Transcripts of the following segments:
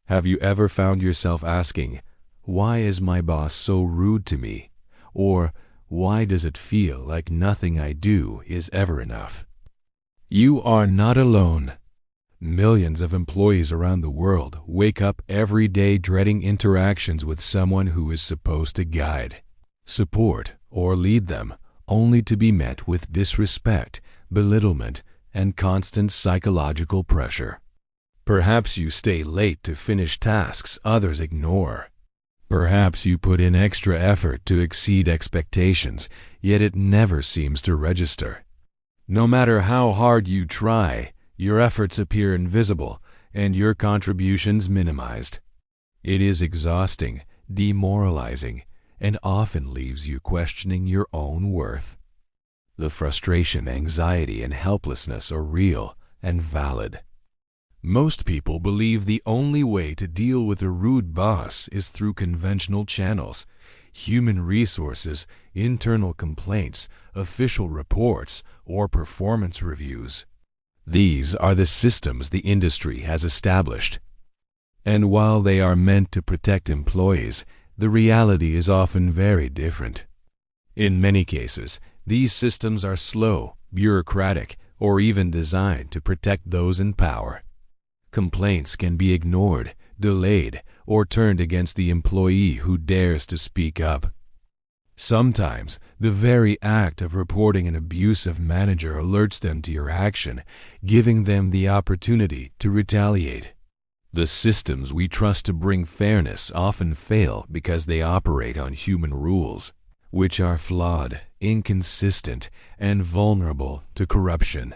Have you ever found yourself asking, "Why is my boss so rude to me?" Or, "Why does it feel like nothing I do is ever enough?" You are not alone. Millions of employees around the world wake up every day dreading interactions with someone who is supposed to guide, support, or lead them, only to be met with disrespect, belittlement, and constant psychological pressure. Perhaps you stay late to finish tasks others ignore. Perhaps you put in extra effort to exceed expectations, yet it never seems to register. No matter how hard you try, your efforts appear invisible and your contributions minimized. It is exhausting, demoralizing, and often leaves you questioning your own worth. The frustration, anxiety, and helplessness are real and valid. Most people believe the only way to deal with a rude boss is through conventional channels: human resources, internal complaints, official reports, or performance reviews. These are the systems the industry has established. And while they are meant to protect employees, the reality is often very different. In many cases, these systems are slow, bureaucratic, or even designed to protect those in power. Complaints can be ignored, delayed, or turned against the employee who dares to speak up. Sometimes, the very act of reporting an abusive manager alerts them to your action, giving them the opportunity to retaliate. The systems we trust to bring fairness often fail because they operate on human rules, which are flawed, inconsistent, and vulnerable to corruption.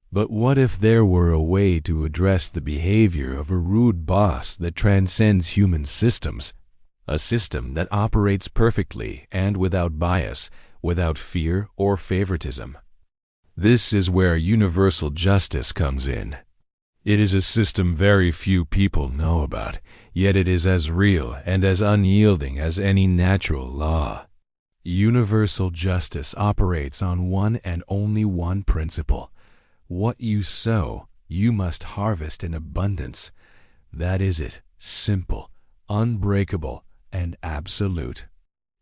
But what if there were a way to address the behavior of a rude boss that transcends human systems? A system that operates perfectly and without bias, without fear or favoritism. This is where universal justice comes in. It is a system very few people know about, yet it is as real and as unyielding as any natural law. Universal justice operates on one and only one principle: what you sow, you must harvest in abundance. That is it, simple, unbreakable, and absolute.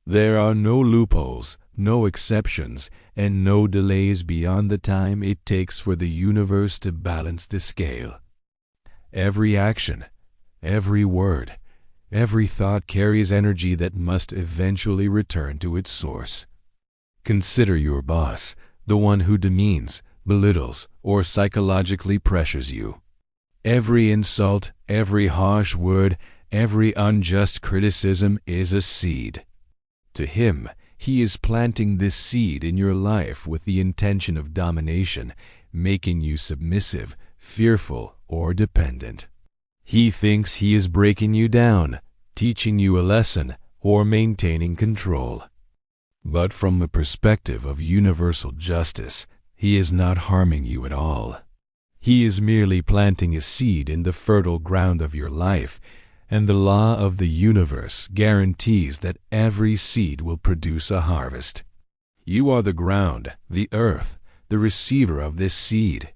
There are no loopholes, no exceptions, and no delays beyond the time it takes for the universe to balance the scale. Every action, every word, every thought carries energy that must eventually return to its source. Consider your boss, the one who demeans, belittles, or psychologically pressures you. Every insult, every harsh word, every unjust criticism is a seed. To him, he is planting this seed in your life with the intention of domination, making you submissive, fearful, or dependent. He thinks he is breaking you down, teaching you a lesson, or maintaining control. But from the perspective of universal justice, he is not harming you at all. He is merely planting a seed in the fertile ground of your life, and the law of the universe guarantees that every seed will produce a harvest. You are the ground, the earth, the receiver of this seed.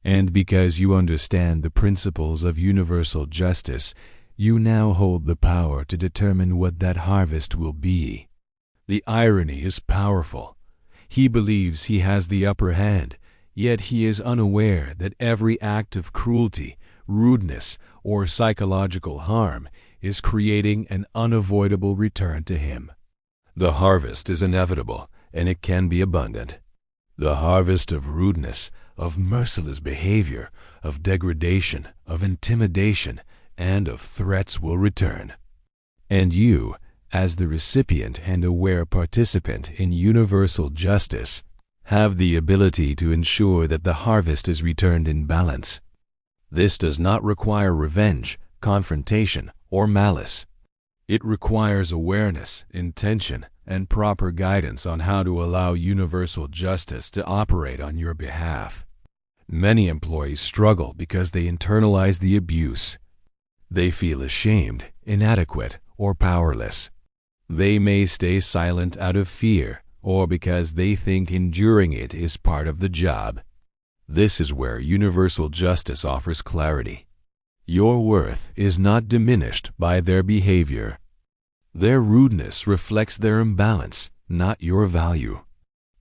And because you understand the principles of universal justice, you now hold the power to determine what that harvest will be. The irony is powerful. He believes he has the upper hand, yet he is unaware that every act of cruelty, rudeness, or psychological harm is creating an unavoidable return to him. The harvest is inevitable, and it can be abundant. The harvest of rudeness, of merciless behavior, of degradation, of intimidation, and of threats will return. And you, as the recipient and aware participant in universal justice, have the ability to ensure that the harvest is returned in balance. This does not require revenge, confrontation, or malice. It requires awareness, intention, and proper guidance on how to allow universal justice to operate on your behalf. Many employees struggle because they internalize the abuse. They feel ashamed, inadequate, or powerless. They may stay silent out of fear, or because they think enduring it is part of the job. This is where universal justice offers clarity. Your worth is not diminished by their behavior. Their rudeness reflects their imbalance, not your value.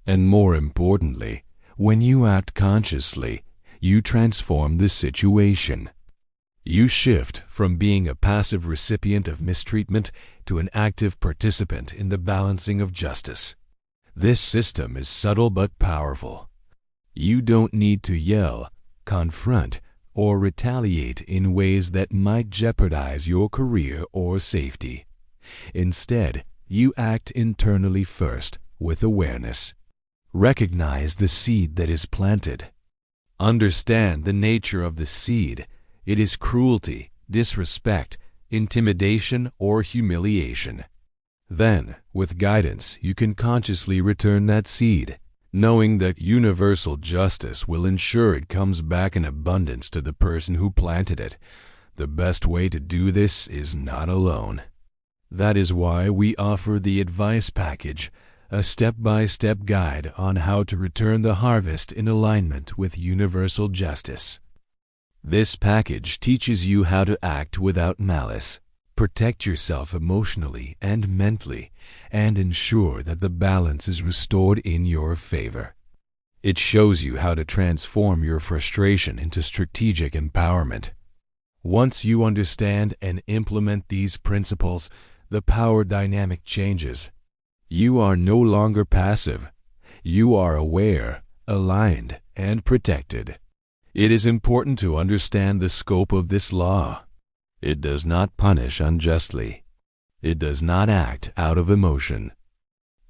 And more importantly, when you act consciously, you transform the situation. You shift from being a passive recipient of mistreatment to an active participant in the balancing of justice. This system is subtle but powerful. You don't need to yell, confront, or retaliate in ways that might jeopardize your career or safety. Instead, you act internally first, with awareness. Recognize the seed that is planted. Understand the nature of the seed. It is cruelty, disrespect, intimidation, or humiliation. Then, with guidance, you can consciously return that seed, knowing that universal justice will ensure it comes back in abundance to the person who planted it. The best way to do this is not alone. That is why we offer the advice package, a step-by-step guide on how to return the harvest in alignment with universal justice. This package teaches you how to act without malice, protect yourself emotionally and mentally, and ensure that the balance is restored in your favor. It shows you how to transform your frustration into strategic empowerment. Once you understand and implement these principles, the power dynamic changes. You are no longer passive. You are aware, aligned, and protected. It is important to understand the scope of this law. It does not punish unjustly. It does not act out of emotion.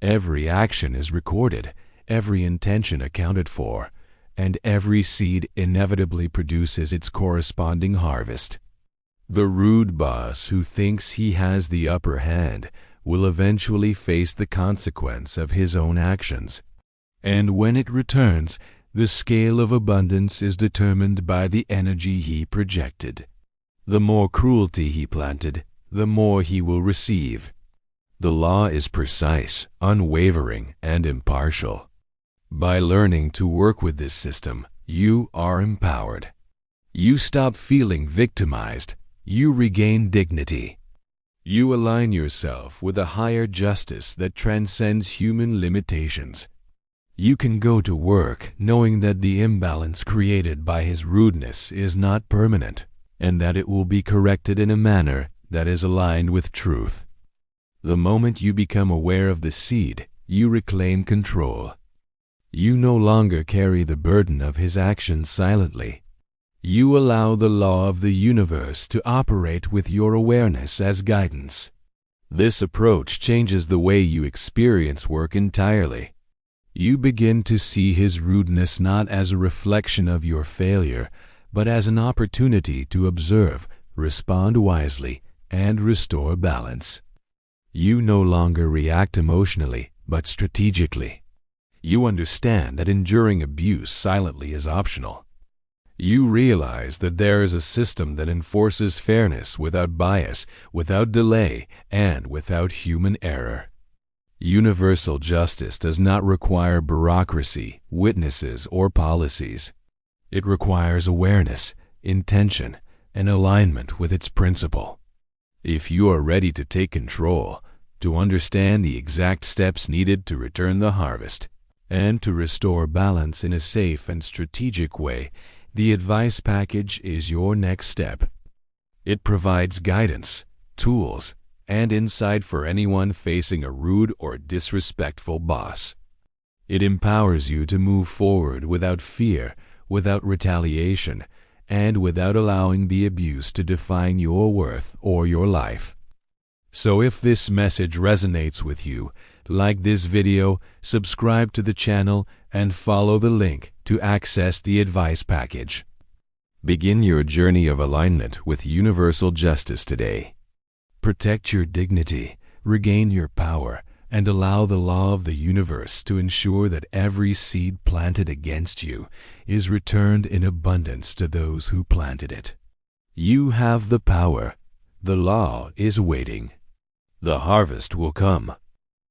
Every action is recorded, every intention accounted for, and every seed inevitably produces its corresponding harvest. The rude boss who thinks he has the upper hand will eventually face the consequence of his own actions. And when it returns, the scale of abundance is determined by the energy he projected. The more cruelty he planted, the more he will receive. The law is precise, unwavering, and impartial. By learning to work with this system, you are empowered. You stop feeling victimized. You regain dignity. You align yourself with a higher justice that transcends human limitations. You can go to work knowing that the imbalance created by his rudeness is not permanent, and that it will be corrected in a manner that is aligned with truth. The moment you become aware of the seed, you reclaim control. You no longer carry the burden of his actions silently. You allow the law of the universe to operate with your awareness as guidance. This approach changes the way you experience work entirely. You begin to see his rudeness not as a reflection of your failure, but as an opportunity to observe, respond wisely, and restore balance. You no longer react emotionally, but strategically. You understand that enduring abuse silently is optional. You realize that there is a system that enforces fairness without bias, without delay, and without human error. Universal justice does not require bureaucracy, witnesses, or policies. It requires awareness, intention, and alignment with its principle. If you are ready to take control, to understand the exact steps needed to return the harvest, and to restore balance in a safe and strategic way, the advice package is your next step. It provides guidance, tools, and insight for anyone facing a rude or disrespectful boss. It empowers you to move forward without fear, without retaliation, and without allowing the abuse to define your worth or your life. So if this message resonates with you, like this video, subscribe to the channel, and follow the link to access the advice package. Begin your journey of alignment with universal justice today. Protect your dignity, regain your power, and allow the law of the universe to ensure that every seed planted against you is returned in abundance to those who planted it. You have the power. The law is waiting. The harvest will come.